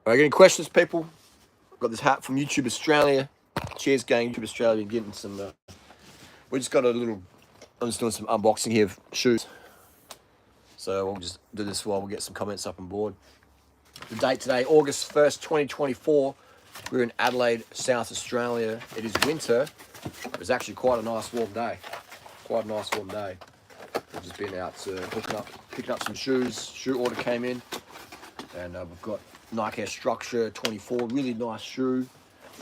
Are you any questions, people? Got this hat from YouTube Australia. Cheers, gang. YouTube Australia. Getting some. We just got a little. I'm just doing some unboxing here of shoes. So we'll just do this while we get some comments up on board. The date today, August 1st, 2024. We're in Adelaide, South Australia. It is winter. It was actually quite a nice warm day. Quite a nice warm day. We've just been out picking up some shoes. Shoe order came in. And we've got Nike Air Structure 24, really nice shoe.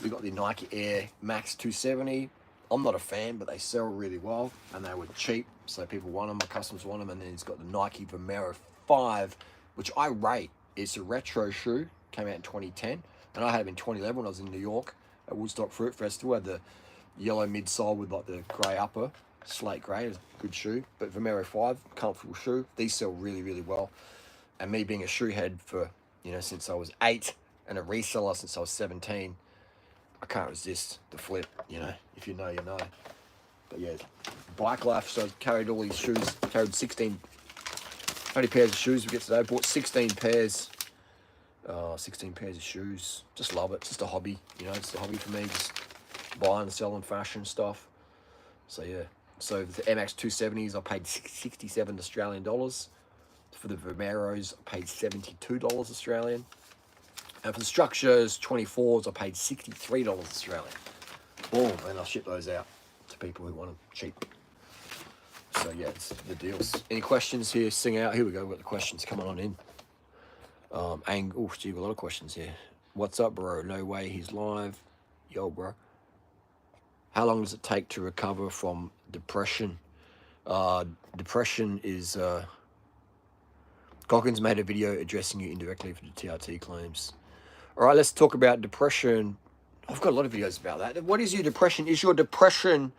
We've got the Nike Air Max 270. I'm not a fan, but they sell really well. And they were cheap, so people want them. My customers want them. And then it's got the Nike Vomero 5, which I rate. It's a retro shoe. Came out in 2010. And I had it in 2011 when I was in New York at Woodstock Fruit Festival. I had the yellow midsole with like the grey upper. Slate grey, is a good shoe. But Vomero 5, comfortable shoe. These sell really, really well. And me being a shoe head for, since I was 8 and a reseller since I was 17, I can't resist the flip, if you know, you know. But yeah, bike life, so I carried all these shoes, carried 16, how many pairs of shoes we get today? Bought 16 pairs, 16 pairs of shoes. Just love it, it's just a hobby, it's a hobby for me, just buying and selling fashion stuff. So yeah, so the MX 270s, I paid 67 Australian dollars. For the Vomeros, I paid $72 Australian. And for the Structures 24s, I paid $63 Australian. Boom, and I'll ship those out to people who want them cheap. So yeah, it's the deals. Any questions here? Sing out. Here we go. We've got the questions coming on in. Oh, gee, a lot of questions here. What's up, bro? No way he's live. Yo, bro. How long does it take to recover from depression? Depression is... Goggins made a video addressing you indirectly for the TRT claims. All right, let's talk about depression. I've got a lot of videos about that. What is your depression? Is your depression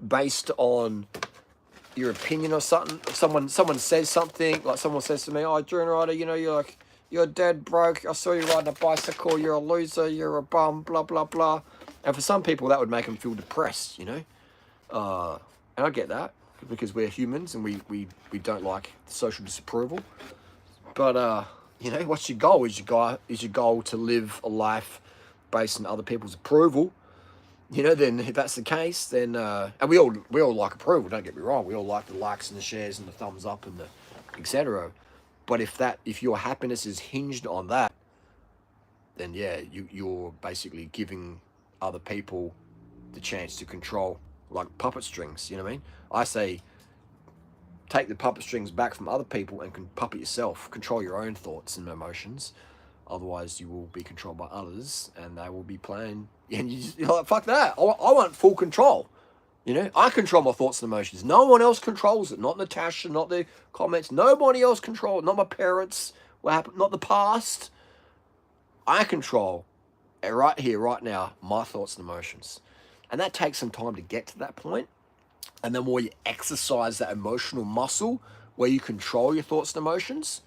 based on your opinion or something? Someone says something, like someone says to me, "Oh, durianrider, you're dead broke. I saw you riding a bicycle. You're a loser. You're a bum. Blah blah blah." And for some people, that would make them feel depressed, And I get that, because we're humans and we don't like social disapproval. But what's your goal? Is your goal to live a life based on other people's approval? Then if that's the case, then and we all like approval. Don't get me wrong. We all like the likes and the shares and the thumbs up and the etc. But if your happiness is hinged on that, then yeah, you're basically giving other people the chance to control, like puppet strings. You know what I mean? I say, take the puppet strings back from other people and can puppet yourself. Control your own thoughts and emotions. Otherwise, you will be controlled by others, and they will be playing. And you're like, fuck that. I want full control. I control my thoughts and emotions. No one else controls it. Not Natasha, not the comments. Nobody else controls it. Not my parents. What happened? Not the past. I control right here, right now, my thoughts and emotions. And that takes some time to get to that point. And the more you exercise that emotional muscle where you control your thoughts and emotions,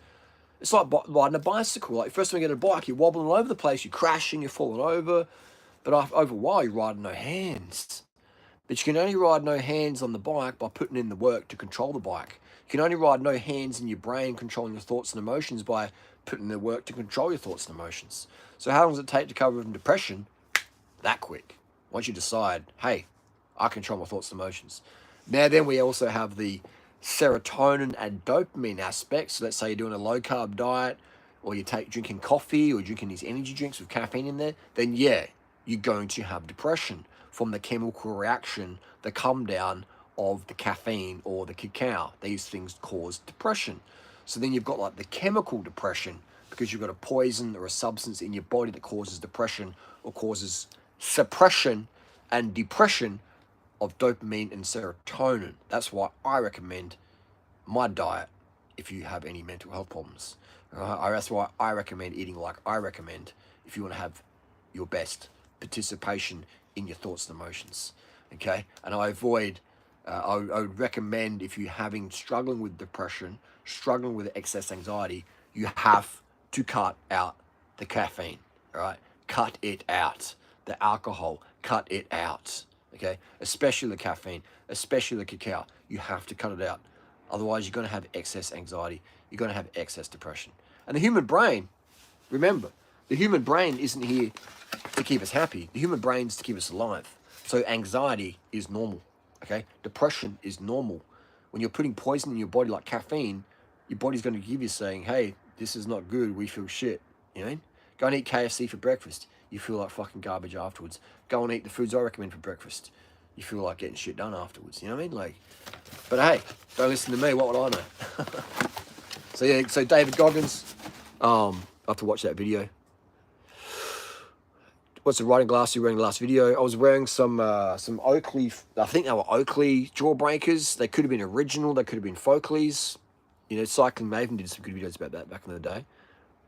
it's like riding a bicycle. Like, first time you get a bike, you're wobbling all over the place, you're crashing, you're falling over. But over a while, you're riding no hands. But you can only ride no hands on the bike by putting in the work to control the bike. You can only ride no hands in your brain controlling your thoughts and emotions by putting in the work to control your thoughts and emotions. So how long does it take to recover from depression? That quick. Once you decide, hey, I control my thoughts and emotions. Now then we also have the serotonin and dopamine aspects. So let's say you're doing a low-carb diet, or you drinking coffee, or drinking these energy drinks with caffeine in there, then yeah, you're going to have depression from the chemical reaction, the come down of the caffeine or the cacao. These things cause depression. So then you've got like the chemical depression, because you've got a poison or a substance in your body that causes depression or causes suppression and depression of dopamine and serotonin. That's why I recommend my diet if you have any mental health problems. That's why I recommend eating like I recommend if you want to have your best participation in your thoughts and emotions. Okay? And I would recommend, if you're struggling with depression, struggling with excess anxiety, you have to cut out the caffeine. All right? Cut it out. The alcohol, cut it out. Okay, especially the caffeine, especially the cacao. You have to cut it out. Otherwise, you're going to have excess anxiety. You're going to have excess depression. And the human brain, remember, The human brain isn't here to keep us happy. The human brain's to keep us alive. So anxiety is normal, okay? Depression is normal. When you're putting poison in your body like caffeine, your body's going to give you saying, hey, this is not good, we feel shit, you know? Go and eat KFC for breakfast. You feel like fucking garbage afterwards. Go and eat the foods I recommend for breakfast. You feel like getting shit done afterwards, you know what I mean? Like, but hey, don't listen to me, what would I know? So yeah, so David Goggins, I have to watch that video. What's the riding glasses you were wearing the last video? I was wearing some Oakley, I think they were Oakley Jawbreakers. They could have been original, they could have been Folkleys. You know, Cycling Maven did some good videos about that back in the day.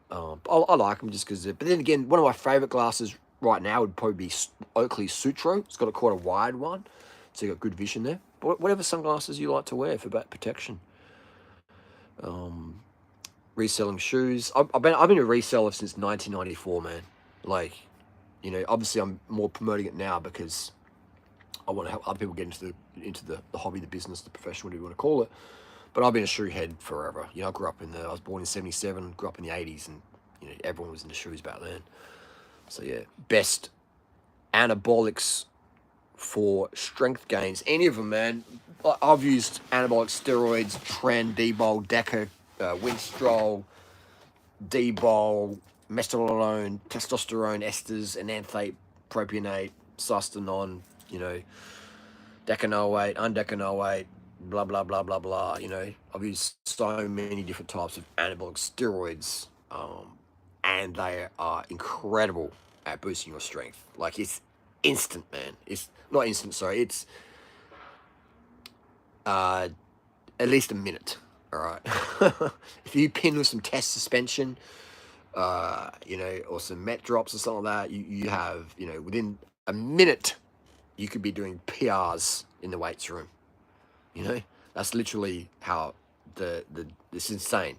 I like them just because, but then again, one of my favourite glasses right now would probably be Oakley Sutro. It's got quite a wide one, so you got good vision there. But whatever sunglasses you like to wear for back protection. Reselling shoes. I've been a reseller since 1994, man. Like, you know, obviously I'm more promoting it now because I want to help other people get into the hobby, the business, the profession, whatever you want to call it. But I've been a shoe head forever. You know, I was born in 77, grew up in the 80s, and, you know, everyone was into shoes back then. So, yeah, best anabolics for strength gains. Any of them, man. I've used anabolic steroids, Tren, D-Bol, Deca, Winstrol, D-Bol, mestelolone, testosterone esters, enanthate, propionate, sustanon, you know, decanoate, undecanoate, blah, blah, blah, blah, blah. You know, I've used so many different types of anabolic steroids, and they are incredible at boosting your strength. Like, it's instant, man. It's not instant, sorry. It's at least a minute, all right? If you pin with some test suspension, you know, or some Met drops or something like that, you have, you know, within a minute, you could be doing PRs in the weights room. You know, that's literally how it's insane.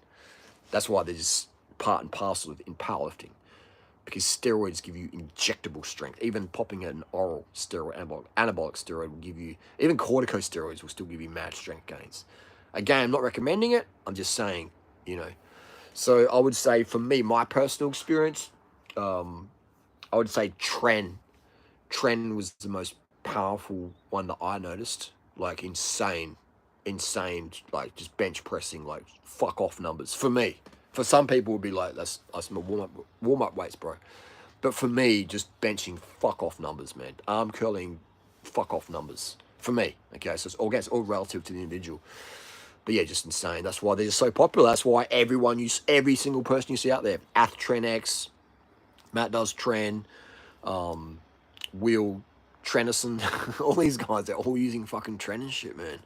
That's why they're just part and parcel in powerlifting, because steroids give you injectable strength. Even popping an oral steroid, anabolic steroid will give you, even corticosteroids will still give you mad strength gains. Again, I'm not recommending it. I'm just saying, you know. So I would say, for me, my personal experience, I would say Tren. Tren was the most powerful one that I noticed. Like, insane, like, just bench pressing, like, fuck off numbers. For me. For some people, it would be like, that's my warm-up weights, bro. But for me, just benching fuck off numbers, man. Arm curling, fuck off numbers. For me, okay? So it's all relative to the individual. But yeah, just insane. That's why they're so popular. That's why every single person you see out there, Tren X, Matt does Tren, Will Trenison, all these guys, they're all using fucking Tren and shit, man.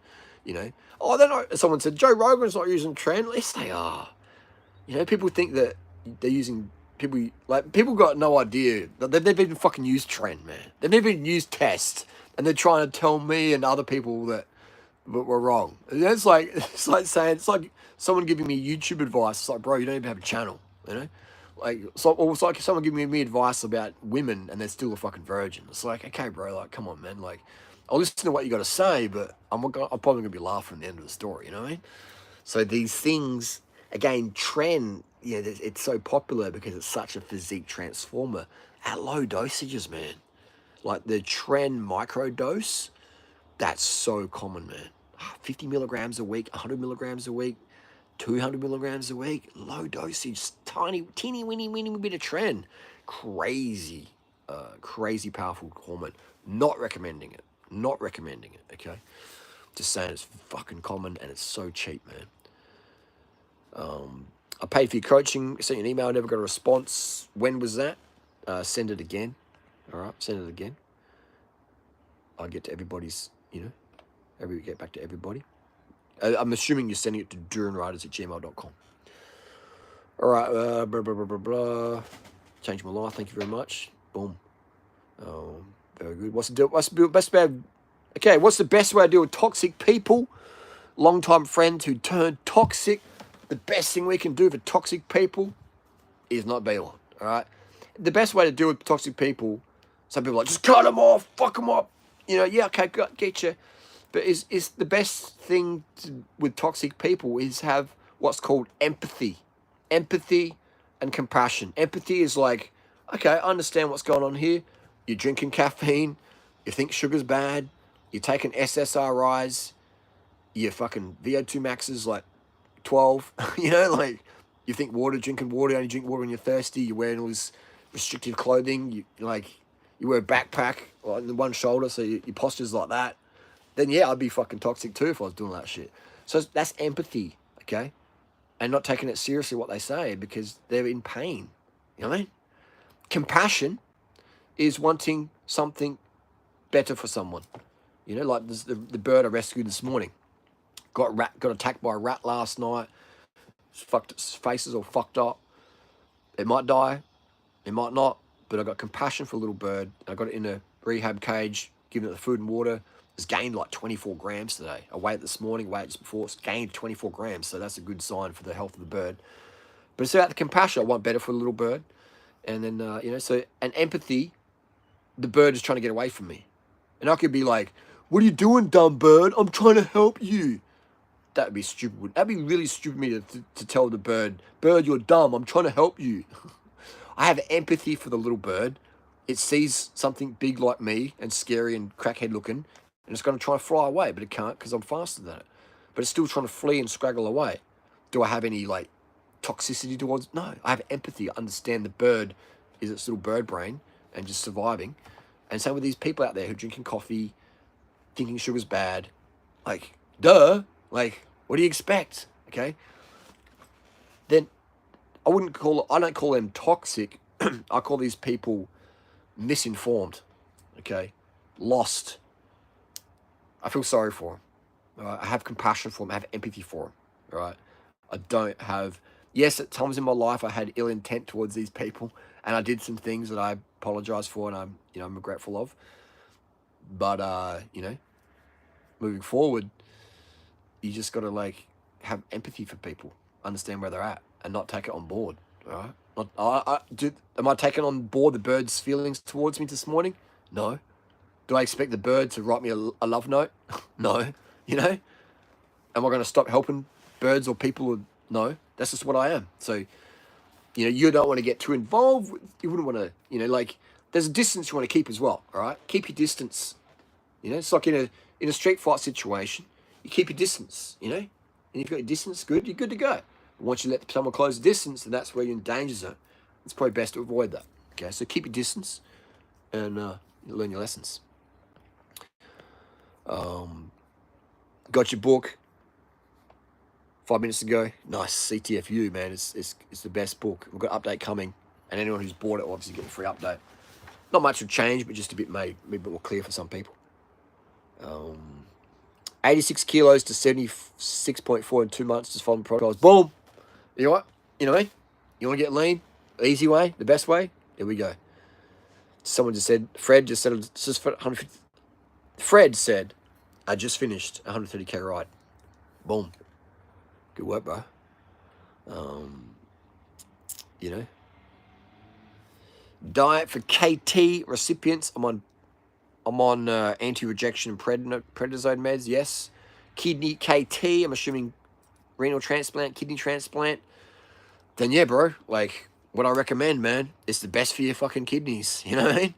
You know? Oh, they're not. Someone said Joe Rogan's not using Tren. At least they are. You know, people think that they're using, people got no idea. They've never even fucking used Tren, man. They've never even used test, and they're trying to tell me and other people that we're wrong. It's like someone giving me YouTube advice. It's like, bro, you don't even have a channel, you know? Like, so it's like someone giving me advice about women and they're still a fucking virgin. It's like, okay, bro, like, come on, man. Like, I'll listen to what you got to say, but I'm probably going to be laughing at the end of the story, you know what I mean? So these things, again, Tren, you know, it's so popular because it's such a physique transformer at low dosages, man. Like the Tren microdose, that's so common, man. 50 milligrams a week, 100 milligrams a week, 200 milligrams a week, low dosage, teeny weeny bit of Tren. Crazy powerful hormone. Not recommending it, okay? Just saying it's fucking common and it's so cheap, man. I paid for your coaching, sent you an email, never got a response. When was that? Send it again. All right, send it again. I'll get to everybody's, you know, get back to everybody. I'm assuming you're sending it to durianriders@gmail.com. All right, blah, blah, blah, blah, blah. Changed my life, thank you very much. Boom. Very good. What's the best way? Okay, what's the best way to deal with toxic people? Long-time friends who turn toxic. The best thing we can do for toxic people is not be one, all right? The best way to deal with toxic people, some people are like, just cut them off, fuck them up. You know, yeah, okay, get you. But is the best thing with toxic people is have what's called empathy. Empathy and compassion. Empathy is like Okay, I understand what's going on here. You're drinking caffeine. You think sugar's bad. You're taking SSRIs. Your fucking VO2 max is like 12. You know, like you think drinking water, only drink water when you're thirsty. You're wearing all this restrictive clothing. You wear a backpack on the one shoulder, so your posture's like that. Then yeah, I'd be fucking toxic too if I was doing that shit. So that's empathy, okay? And not taking it seriously what they say because they're in pain. You know what I mean? Compassion is wanting something better for someone. You know, like this, the bird I rescued this morning. Got attacked by a rat last night. Its face is all fucked up. It might die, it might not, but I got compassion for a little bird. I got it in a rehab cage, giving it the food and water. It's gained like 24 grams today. I weighed it this morning, weighed it just before. It's gained 24 grams, so that's a good sign for the health of the bird. But it's about the compassion. I want better for the little bird. And then, and empathy, the bird is trying to get away from me. And I could be like, what are you doing, dumb bird? I'm trying to help you. That would be stupid. That'd be really stupid of me to tell the bird, you're dumb. I'm trying to help you. I have empathy for the little bird. It sees something big like me and scary and crackhead looking, and it's going to try to fly away, but it can't because I'm faster than it. But it's still trying to flee and scraggle away. Do I have any like toxicity towards? No, I have empathy. I understand the bird is its little bird brain and just surviving. And same with these people out there who are drinking coffee, thinking sugar's bad. Like, duh. Like, what do you expect? Okay. Then I don't call them toxic. I call these people misinformed. Okay. Lost. I feel sorry for them. Right? I have compassion for them. I have empathy for them. Right. I don't have. Yes, at times in my life I had ill intent towards these people, and I did some things that I apologize for, and I'm regretful of. But moving forward, you just got to like have empathy for people, understand where they're at, and not take it on board. All right. Am I taking on board the bird's feelings towards me this morning? No. Do I expect the bird to write me a love note? No. You know. Am I going to stop helping birds or people? No. That's just what I am. So, you don't want to get too involved. You wouldn't want to, like, there's a distance you want to keep as well. All right. Keep your distance. It's like in a street fight situation, you keep your distance. And if you've got your distance, good, you're good to go. But once you let someone close the distance, then that's where you're in danger zone. It's probably best to avoid that. Okay, so keep your distance and learn your lessons. Got your book 5 minutes ago. Nice, CTFU, man. It's the best book. We've got an update coming, and anyone who's bought it will obviously get a free update. Not much will change, but just a bit more clear for some people. 86 kilos to 76.4 in 2 months, just following protocols. Boom! You know what? You know what I mean? You want to get lean? Easy way? The best way? Here we go. Someone just said, Fred said, I just finished a 130k ride. Boom. Good work, bro. Diet for KT recipients. I'm on anti-rejection and prednisone meds, yes. Kidney KT, I'm assuming renal transplant, kidney transplant. Then yeah, bro, like what I recommend, man, it's the best for your fucking kidneys, you know what I mean?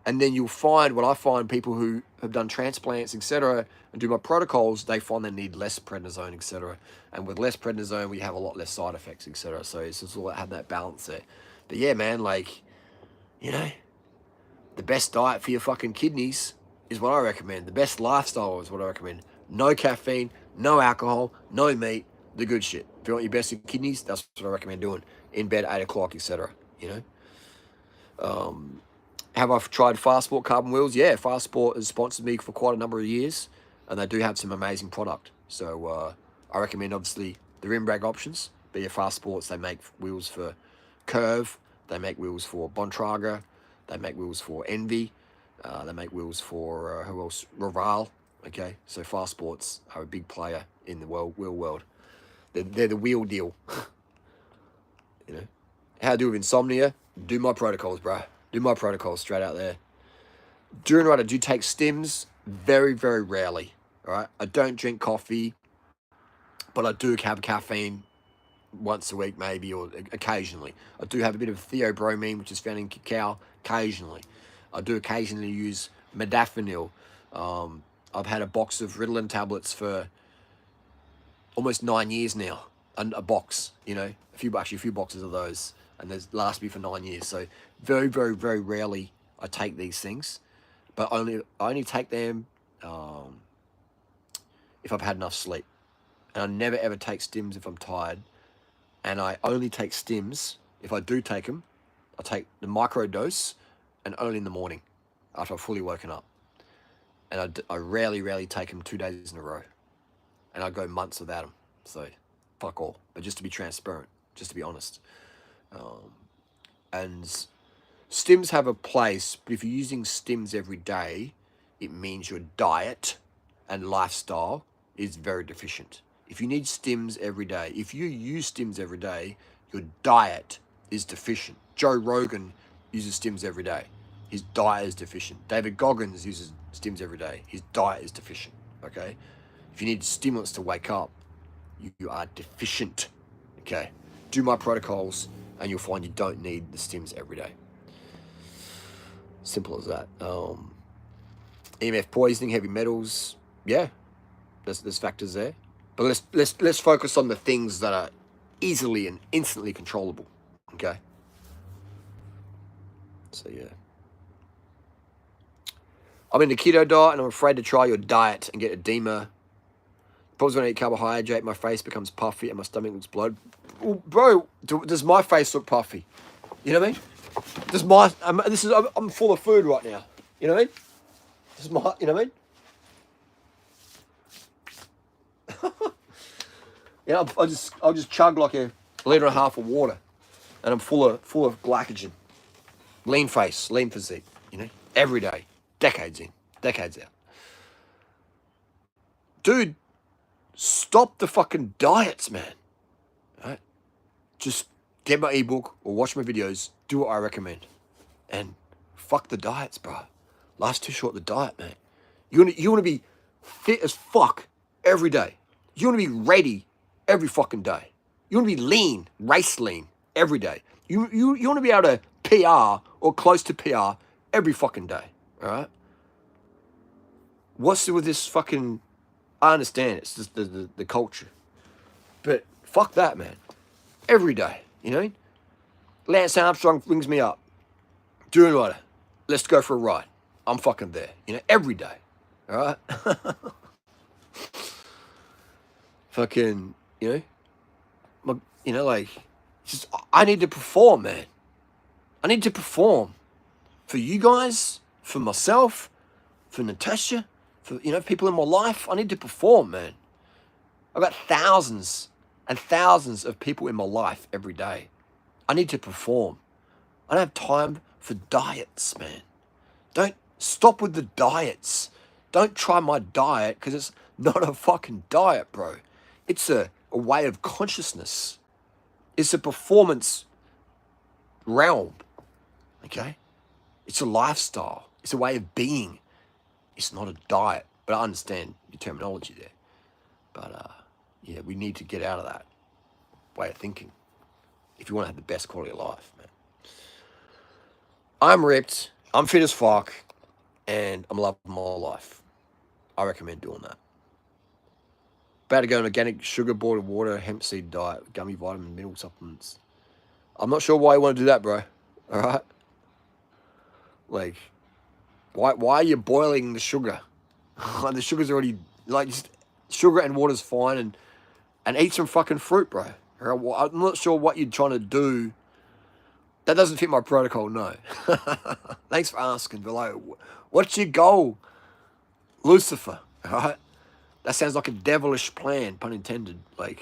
And then you'll find, what I find, people who have done transplants, etc., and do my protocols, they find they need less prednisone, etc. And with less prednisone, we have a lot less side effects, etc. So it's just all have that balance there. But yeah, man, like, the best diet for your fucking kidneys is what I recommend. The best lifestyle is what I recommend. No caffeine, no alcohol, no meat, the good shit. If you want your best kidneys, that's what I recommend doing. In bed, 8 o'clock, etc. Have I tried Fast Sport carbon wheels? Yeah, Fast Sport has sponsored me for quite a number of years, and they do have some amazing product. So I recommend, obviously, the rim brag options. But yeah, Fast Sports, they make wheels for Curve, they make wheels for Bontrager, they make wheels for Envy, they make wheels for, who else? Rival. Okay, so Fast Sports are a big player in the wheel world. They're the wheel deal. How to do with insomnia? Do my protocols, bro. Do my protocols straight out there. Durianrider, do take stims? Very, very rarely. All right. I don't drink coffee, but I do have caffeine once a week maybe, or occasionally. I do have a bit of theobromine, which is found in cacao, occasionally. I do occasionally use modafinil. I've had a box of Ritalin tablets for almost 9 years now. A box, a few boxes of those, and they last me for 9 years. So very, very, very rarely I take these things, but I only take them if I've had enough sleep. And I never ever take stims if I'm tired. And I only take stims, if I do take them, I take the micro dose and only in the morning after I've fully woken up. And I rarely, rarely take them 2 days in a row. And I go months without them. So, fuck all. But just to be transparent, just to be honest. And stims have a place, but if you're using stims every day, it means your diet and lifestyle is very deficient. If you need stims every day, if you use stims every day, your diet is deficient. Joe Rogan uses stims every day. His diet is deficient. David Goggins uses stims every day. His diet is deficient, okay? If you need stimulants to wake up, you are deficient, okay? Do my protocols and you'll find you don't need the stims every day. Simple as that. EMF poisoning, heavy metals, yeah, there's factors there. But let's focus on the things that are easily and instantly controllable, okay? So yeah. I'm in the keto diet and I'm afraid to try your diet and get edema. Problems when I eat carbohydrate, my face becomes puffy and my stomach looks bloated. Well, bro, does my face look puffy? You know what I mean? I'm full of food right now. You know what I mean? You know what I mean? I'll just chug like a liter and a half of water, and I'm full of glycogen. Lean face, lean physique. Every day, decades out. Dude, stop the fucking diets, man. Right? Just get my ebook or watch my videos. Do what I recommend, and fuck the diets, bro. Life's too short. The diet, man. You want to be fit as fuck every day. You want to be ready every fucking day. You want to be lean, race lean every day. You want to be able to PR or close to PR every fucking day. All right. What's with this fucking? I understand it's just the culture, but fuck that, man. Every day, Lance Armstrong brings me up. Durianrider, let's go for a ride. I'm fucking there, every day. All right. Fucking, just I need to perform, man. I need to perform for you guys, for myself, for Natasha, for people in my life. I need to perform, man. I've got thousands and thousands of people in my life every day. I need to perform. I don't have time for diets, man. Don't stop with the diets. Don't try my diet because it's not a fucking diet, bro. It's a way of consciousness. It's a performance realm, okay? It's a lifestyle. It's a way of being. It's not a diet, but I understand your terminology there. But, yeah, we need to get out of that way of thinking if you want to have the best quality of life, man. I'm ripped, I'm fit as fuck, and I'm loving my life. I recommend doing that. About to go an organic sugar boiled water, hemp seed diet, gummy vitamin, mineral supplements. I'm not sure why you want to do that, bro. All right? Like, why are you boiling the sugar? The sugar's already, just sugar and water's fine, and eat some fucking fruit, bro. I'm not sure what you're trying to do. That doesn't fit my protocol, no. Thanks for asking, below. What's your goal, Lucifer? All right? That sounds like a devilish plan, pun intended. I'm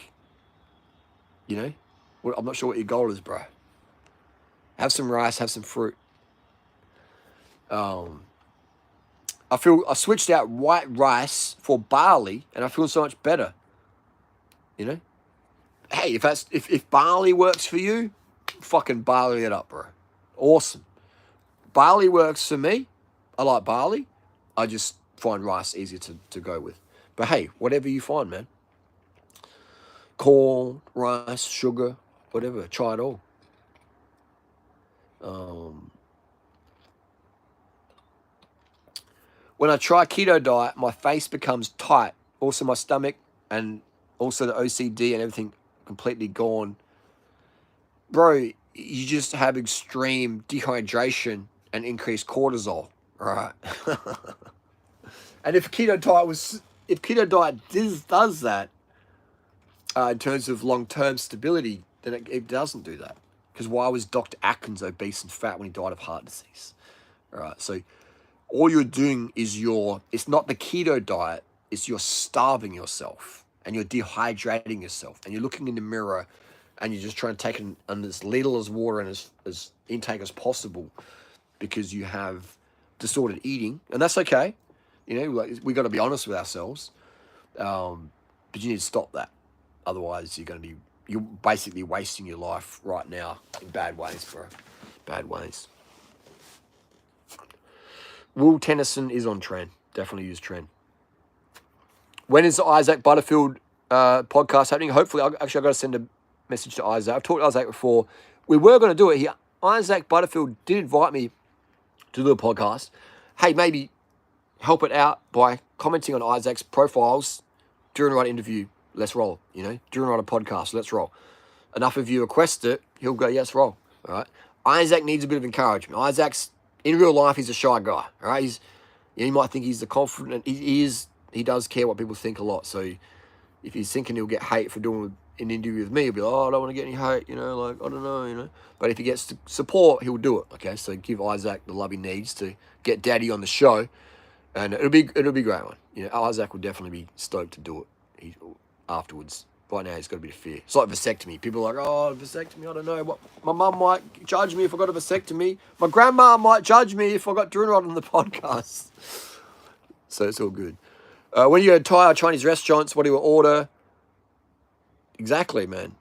not sure what your goal is, bro. Have some rice, have some fruit. I switched out white rice for barley, and I feel so much better. Hey, if barley works for you, fucking barley it up, bro. Awesome. Barley works for me. I like barley. I just find rice easier to go with. But hey, whatever you find, man. corn, rice, sugar, whatever. Try it all. When I try keto diet, my face becomes tight. Also my stomach and also the OCD and everything completely gone. Bro, you just have extreme dehydration and increased cortisol, right? And if keto diet does that in terms of long-term stability, then it doesn't do that. Because why was Dr. Atkins obese and fat when he died of heart disease? All right, so all you're doing is it's not the keto diet, it's you're starving yourself and you're dehydrating yourself and you're looking in the mirror and you're just trying to take in as little as water and as intake as possible because you have disordered eating, and that's okay. You know, like, we got to be honest with ourselves, but you need to stop that. Otherwise, you're basically wasting your life right now in bad ways, bro. Bad ways. Will Tennyson is on Tren. Definitely use Tren. When is the Isaac Butterfield podcast happening? Hopefully, I've got to send a message to Isaac. I've talked to Isaac before. We were going to do it here. Isaac Butterfield did invite me to do a podcast. Hey, maybe help it out by commenting on Isaac's profiles. Durianrider interview, let's roll. You know, Durianrider podcast, let's roll. Enough of you request it, he'll go, yes, roll. All right. Isaac needs a bit of encouragement. Isaac's, in real life, he's a shy guy. All right. You might think he's the confident. He does care what people think a lot. So if he's thinking he'll get hate for doing an interview with me, he'll be like, oh, I don't want to get any hate, you know, like, I don't know, you know. But if he gets support, he'll do it, okay? So give Isaac the love he needs to get Daddy on the show, and it'll be a great one. You know, Isaac will definitely be stoked to do it afterwards. Right now, he's got a bit of fear. It's like vasectomy. People are like, oh, vasectomy, I don't know. What my mum might judge me if I got a vasectomy. My grandma might judge me if I got Durianrider on the podcast. So it's all good. When you go to Thai or Chinese restaurants, what do you order? Exactly, man.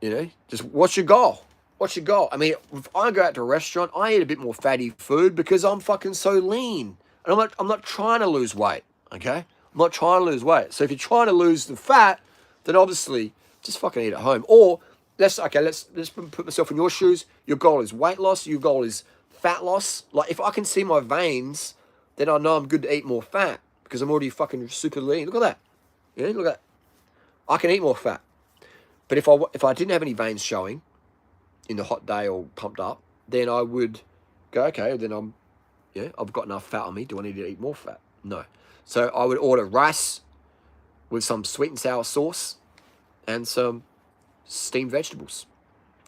You know, just what's your goal? What's your goal? I mean, if I go out to a restaurant, I eat a bit more fatty food because I'm fucking so lean. And I'm not trying to lose weight, okay? I'm not trying to lose weight. So if you're trying to lose the fat, then obviously just fucking eat at home. Or let's put myself in your shoes. Your goal is weight loss. Your goal is fat loss. Like, if I can see my veins, then I know I'm good to eat more fat because I'm already fucking super lean. Look at that. Yeah, look at that. I can eat more fat. But if I didn't have any veins showing in the hot day or pumped up, then I would go, okay, then I've got enough fat on me. Do I need to eat more fat? No. So I would order rice with some sweet and sour sauce and some steamed vegetables.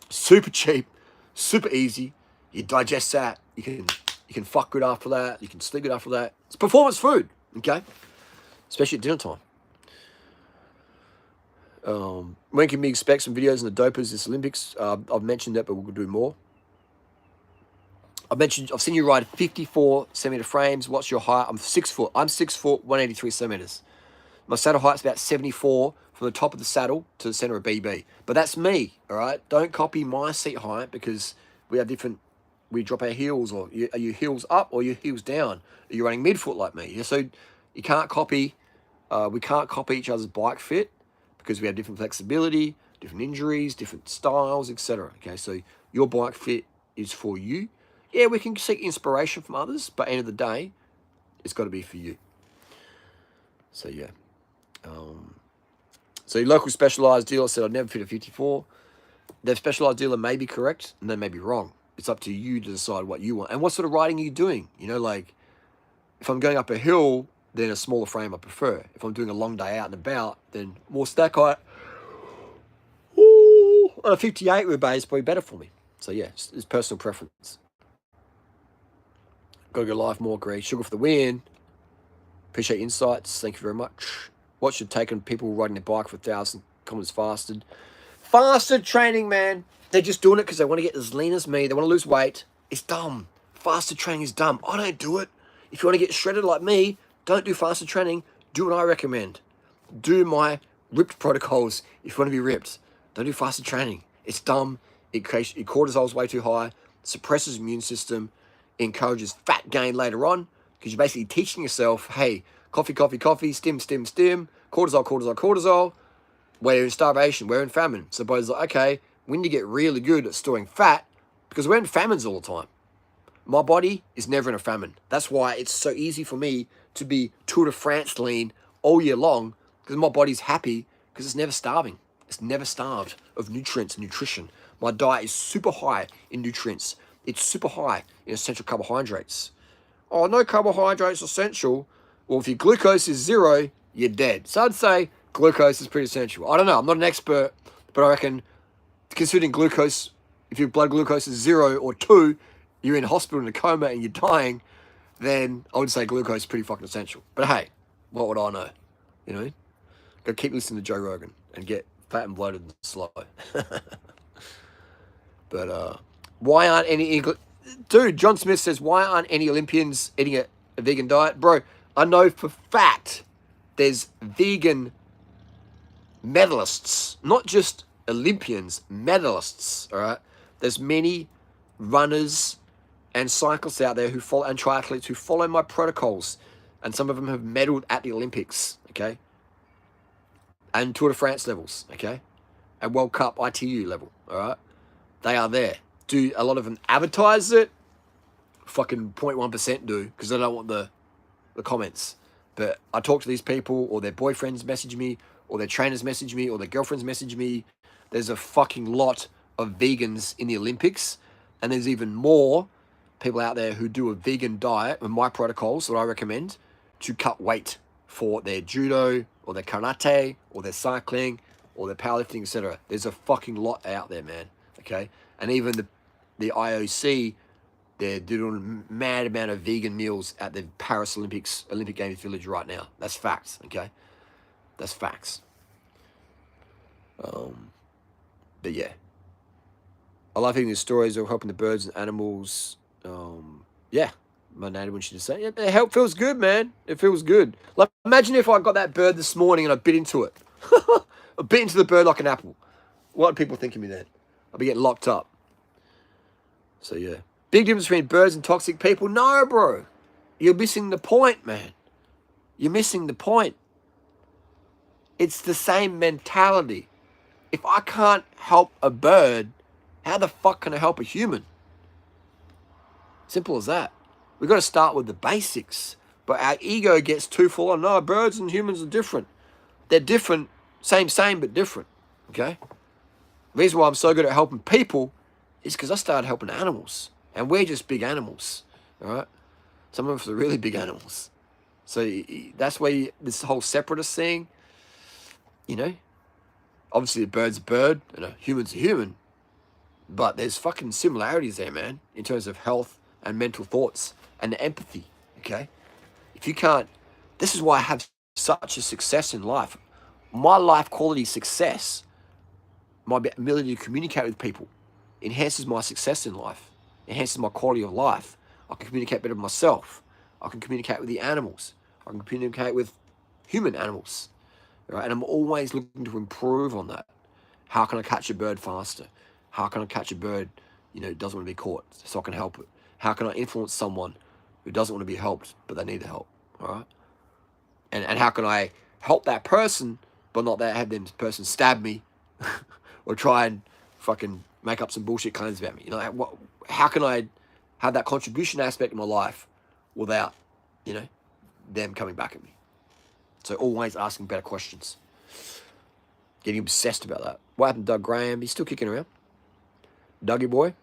Super cheap, super easy. You digest that. You can fuck good after that. You can sleep good after that. It's performance food, okay? Especially at dinner time. When can we expect some videos in the dopers this Olympics? I've mentioned that, but we'll do more. I've seen you ride 54 centimeter frames. What's your height? I'm 6 foot. I'm 6 foot, 183 centimeters. My saddle height's about 74 from the top of the saddle to the center of BB. But that's me, all right? Don't copy my seat height because we have different. We drop our heels, or are you heels up or your heels down? Are you running midfoot like me? So you can't copy. We can't copy each other's bike fit because we have different flexibility, different injuries, different styles, etc. Okay, so your bike fit is for you. Yeah, we can seek inspiration from others, but at the end of the day, it's got to be for you. So yeah. So your local specialised dealer said I'd never fit a 54. Their specialised dealer may be correct and they may be wrong. It's up to you to decide what you want. And what sort of riding are you doing? You know, like if I'm going up a hill, then a smaller frame I prefer. If I'm doing a long day out and about, then more stack height. Ooh, a 58 with bay is probably better for me. So yeah, it's personal preference. Got to go live more, Greg. Sugar for the win. Appreciate your insights. Thank you very much. What should take on people riding their bike for 1,000 kilometers fasted? Fasted training, man. They're just doing it because they want to get as lean as me. They want to lose weight. It's dumb. Fasted training is dumb. I don't do it. If you want to get shredded like me, don't do fasted training. Do what I recommend. Do my ripped protocols if you want to be ripped. Don't do fasted training. It's dumb. Your cortisol's way too high. Suppresses immune system. Encourages fat gain later on because you're basically teaching yourself, hey, coffee, stim, cortisol. We're in starvation. We're in famine. So body's like, okay, we need to get really good at storing fat because we're in famines all the time. My body is never in a famine. That's why it's so easy for me to be Tour de France lean all year long because my body's happy because it's never starving. It's never starved of nutrients and nutrition. My diet is super high in nutrients. It's super high in essential carbohydrates. Oh, no carbohydrates essential. Well, if your glucose is 0, you're dead. So I'd say glucose is pretty essential. I don't know. I'm not an expert, but I reckon considering glucose, if your blood glucose is 0 or 2, you're in hospital in a coma and you're dying, then I would say glucose is pretty fucking essential. But hey, what would I know? You know? Go keep listening to Joe Rogan and get fat and bloated and slow. But why aren't any... Dude, John Smith says, why aren't any Olympians eating a vegan diet? Bro, I know for fact there's vegan medalists, not just Olympians, medalists, all right? There's many runners and cyclists out there who follow, and triathletes who follow my protocols, and some of them have medaled at the Olympics, okay? And Tour de France levels, okay? And World Cup ITU level, all right? They are there. Do a lot of them advertise it? Fucking 0.1% do, because they don't want the comments. But I talk to these people, or their boyfriends message me, or their trainers message me, or their girlfriends message me. There's a fucking lot of vegans in the Olympics, and there's even more people out there who do a vegan diet with my protocols that I recommend to cut weight for their judo, or their karate, or their cycling, or their powerlifting, etc. There's a fucking lot out there, man. Okay, and even the IOC, they're doing a mad amount of vegan meals at the Paris Olympic Games Village right now. That's facts, okay? That's facts. But yeah, I love hearing the stories of helping the birds and animals. Yeah, my native one should just say, yeah, the help feels good, man. It feels good. Like, imagine if I got that bird this morning and I bit into it. I bit into the bird like an apple. What would people think of me then? I'd be getting locked up. So yeah. Big difference between birds and toxic people. No, bro. You're missing the point, man. You're missing the point. It's the same mentality. If I can't help a bird, how the fuck can I help a human? Simple as that. We've got to start with the basics. But our ego gets too full on. No, birds and humans are different. They're different. Same, but different. Okay? The reason why I'm so good at helping people is because I started helping animals. And we're just big animals. All right? Some of us are really big animals. So that's why this whole separatist thing, you know, obviously a bird's a bird and a human's a human. But there's fucking similarities there, man, in terms of health and mental thoughts and empathy, okay? If you can't, this is why I have such a success in life. My life quality success, my ability to communicate with people, enhances my success in life, enhances my quality of life. I can communicate better with myself. I can communicate with the animals. I can communicate with human animals, right? And I'm always looking to improve on that. How can I catch a bird faster? How can I catch a bird, you know, who doesn't want to be caught so I can help it? How can I influence someone who doesn't want to be helped but they need the help, all right? And how can I help that person but not that have them person stab me or try and fucking make up some bullshit claims about me? You know, how can I have that contribution aspect in my life without, you know, them coming back at me? So always asking better questions. Getting obsessed about that. What happened to Doug Graham? He's still kicking around. Dougie boy.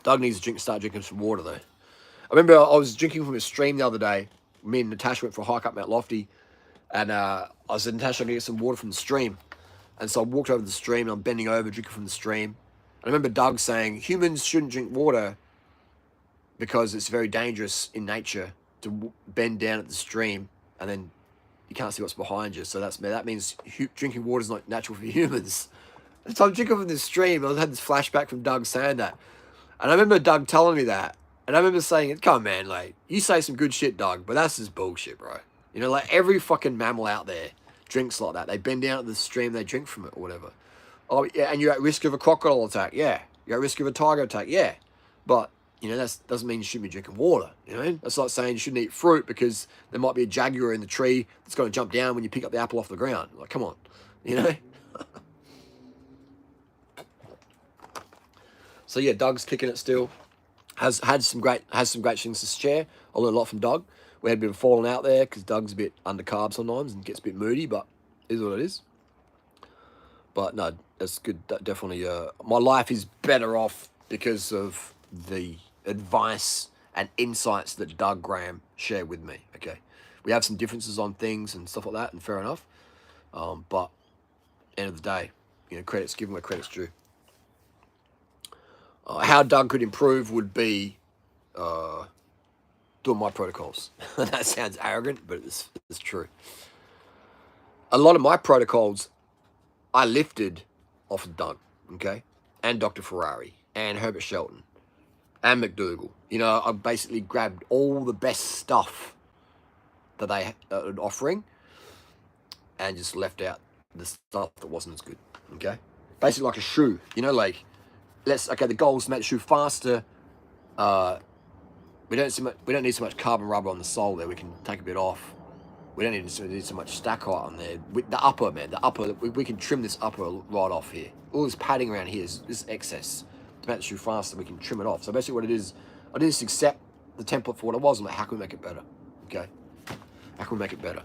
Doug needs to start drinking some water though. I remember I was drinking from a stream the other day. Me and Natasha went for a hike up Mount Lofty, and I said, Natasha, I'm going to get some water from the stream. And so I walked over to the stream, and I'm bending over, drinking from the stream. And I remember Doug saying, humans shouldn't drink water because it's very dangerous in nature to bend down at the stream, and then you can't see what's behind you. So that means drinking water is not natural for humans. And so I'm drinking from this stream. I had this flashback from Doug saying that. And I remember Doug telling me that. And I remember saying, come on, man, like, you say some good shit, Doug, but that's just bullshit, bro. You know, like, every fucking mammal out there drinks like that. They bend down at the stream, they drink from it or whatever. Oh, yeah, and you're at risk of a crocodile attack, yeah. You're at risk of a tiger attack, yeah. But, you know, that doesn't mean you shouldn't be drinking water, you know? That's like saying you shouldn't eat fruit because there might be a jaguar in the tree that's going to jump down when you pick up the apple off the ground. Like, come on, you know? So yeah, Doug's kicking it still. Has some great things to share. I learned a lot from Doug. We had a bit of falling out there because Doug's a bit under carb sometimes and gets a bit moody, but it is what it is. But no, that's good. Definitely, my life is better off because of the advice and insights that Doug Graham shared with me. Okay, we have some differences on things and stuff like that, and fair enough. But end of the day, credit's given where credit's due. How Doug could improve would be doing my protocols. That sounds arrogant, but it's true. A lot of my protocols I lifted off of Doug, okay, and Dr. Ferrari and Herbert Shelton and McDougall. I basically grabbed all the best stuff that they are offering and just left out the stuff that wasn't as good, okay? Basically like a shoe, like, the goal is to make the shoe faster. We don't need so much carbon rubber on the sole there. We can take a bit off. We don't need so much stack height on there. The upper, we can trim this upper right off here. All this padding around here is excess. To make the shoe faster, we can trim it off. So basically what it is, I didn't just accept the template for what it was. I'm like, how can we make it better? Okay? How can we make it better?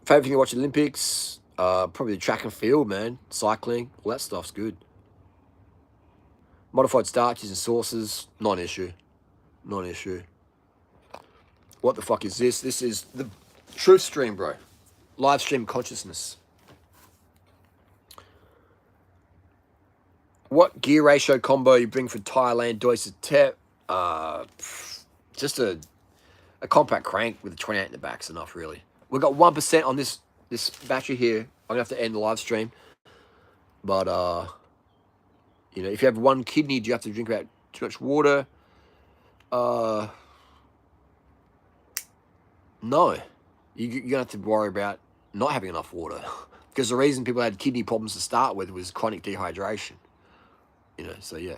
Favorite thing to watch Olympics? Probably the track and field, man. Cycling, all that stuff's good. Modified starches and sauces, non-issue. Non-issue. What the fuck is this? This is the truth stream, bro. Live stream consciousness. What gear ratio combo you bring for Thailand Deutsche Tep? Just a compact crank with a 28 in the back's enough, really. We've got 1% on this battery here. I'm gonna have to end the live stream. But if you have one kidney, do you have to drink about too much water? No. You're gonna have to worry about not having enough water. Because the reason people had kidney problems to start with was chronic dehydration. So yeah.